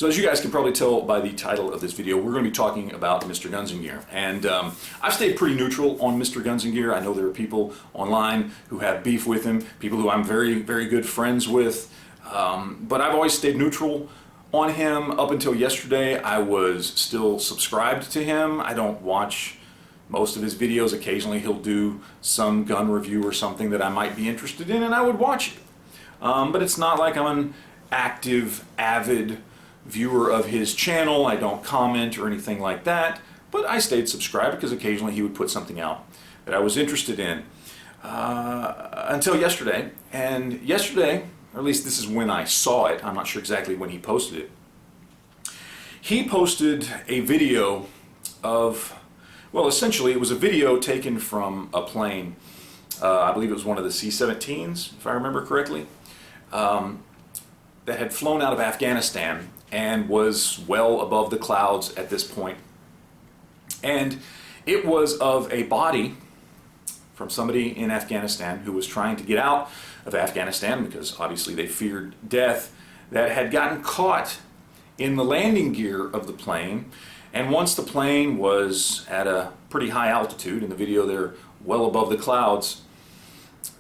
So as you guys can probably tell by the title of this video, we're going to be talking about Mrgunsngear. And I've stayed pretty neutral on Mrgunsngear. I know there are people online who have beef with him, people who I'm very, very good friends with. But I've always stayed neutral on him. Up until yesterday, I was still subscribed to him. I don't watch most of his videos. Occasionally he'll do some gun review or something that I might be interested in, and I would watch it. But it's not like I'm an active, avid viewer of his channel. I don't comment or anything like that, but I stayed subscribed because occasionally he would put something out that I was interested in until yesterday. And yesterday, or at least this is when I saw it, I'm not sure exactly when he posted it, he posted a video of, well, essentially it was a video taken from a plane. I believe it was one of the C-17s, if I remember correctly, that had flown out of Afghanistan and was well above the clouds at this point. And it was of a body from somebody in Afghanistan who was trying to get out of Afghanistan because obviously they feared death, that had gotten caught in the landing gear of the plane. And once the plane was at a pretty high altitude, in the video they're well above the clouds,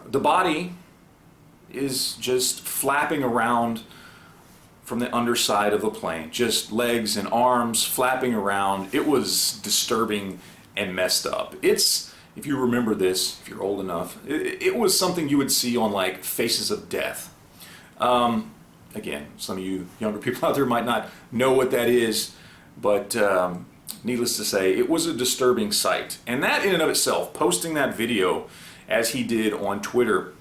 the body is just flapping around from the underside of the plane, just legs and arms flapping around. It was disturbing and messed up. It's, if you remember this, if you're old enough, it was something you would see on like Faces of Death. Again, some of you younger people out there might not know what that is, but needless to say, it was a disturbing sight. And that in and of itself, posting that video as he did on Twitter,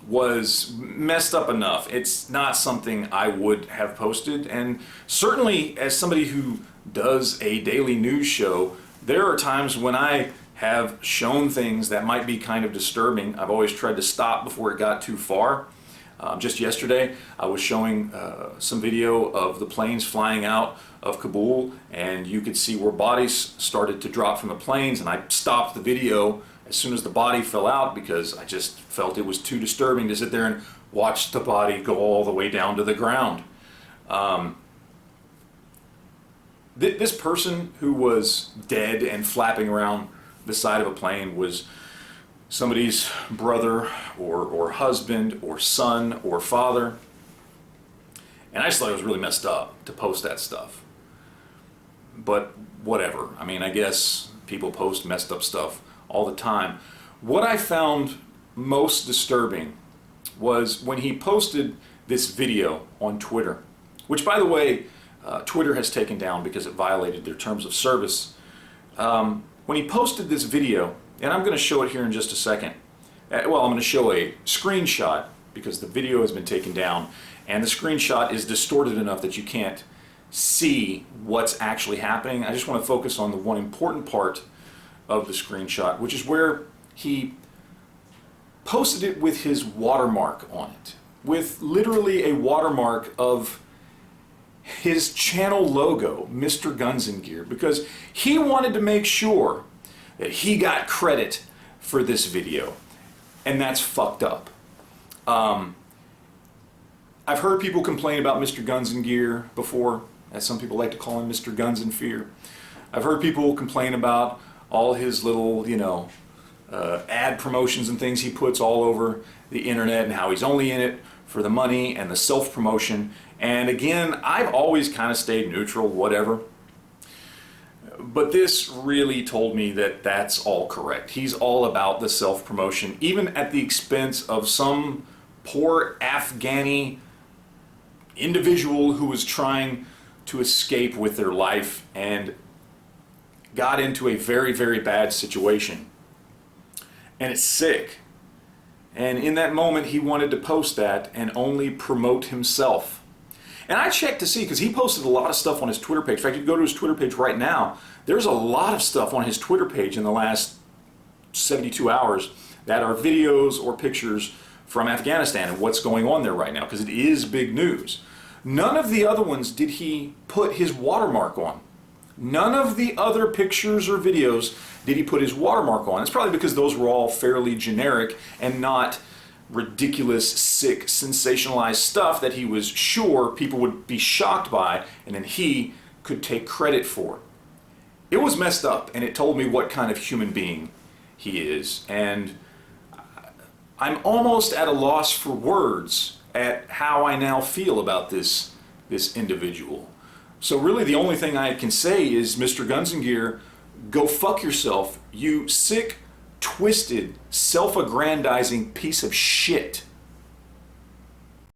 was messed up enough. It's not something I would have posted, and certainly as somebody who does a daily news show, there are times when I have shown things that might be kind of disturbing. I've always tried to stop before it got too far. Just yesterday I was showing some video of the planes flying out of Kabul, and you could see where bodies started to drop from the planes, and I stopped the video as soon as the body fell out because I just felt it was too disturbing to sit there and watch the body go all the way down to the ground. This person who was dead and flapping around the side of a plane was somebody's brother or husband or son or father. And I just thought it was really messed up to post that stuff. But whatever. I mean, I guess people post messed up stuff all the time. What I found most disturbing was when he posted this video on Twitter, which, by the way, Twitter has taken down because it violated their terms of service. When he posted this video, and I'm going to show it here in just a second. Well, I'm going to show a screenshot because the video has been taken down, and the screenshot is distorted enough that you can't see what's actually happening. I just want to focus on the one important part of the screenshot, which is where he posted it with his watermark on it, with literally a watermark of his channel logo, Mrgunsngear, because he wanted to make sure that he got credit for this video, and that's fucked up. I've heard people complain about Mrgunsngear before, as some people like to call him, Mr. Guns and Fear. I've heard people complain about all his little, ad promotions and things he puts all over the internet, and how he's only in it for the money and the self-promotion. And again, I've always kind of stayed neutral, whatever. But this really told me that that's all correct. He's all about the self-promotion, even at the expense of some poor Afghani individual who was trying to escape with their life and got into a very, very bad situation. And it's sick. And in that moment, he wanted to post that and only promote himself. And I checked to see, because he posted a lot of stuff on his Twitter page. In fact, if you go to his Twitter page right now, there's a lot of stuff on his Twitter page in the last 72 hours that are videos or pictures from Afghanistan and what's going on there right now, because it is big news. None of the other ones did he put his watermark on. None of the other pictures or videos did he put his watermark on. It's probably because those were all fairly generic and not ridiculous, sick, sensationalized stuff that he was sure people would be shocked by, and then he could take credit for. It was messed up, and it told me what kind of human being he is. And I'm almost at a loss for words at how I now feel about this individual. So really the only thing I can say is, Mr. Mrgunsngear, go fuck yourself, you sick, twisted, self-aggrandizing piece of shit.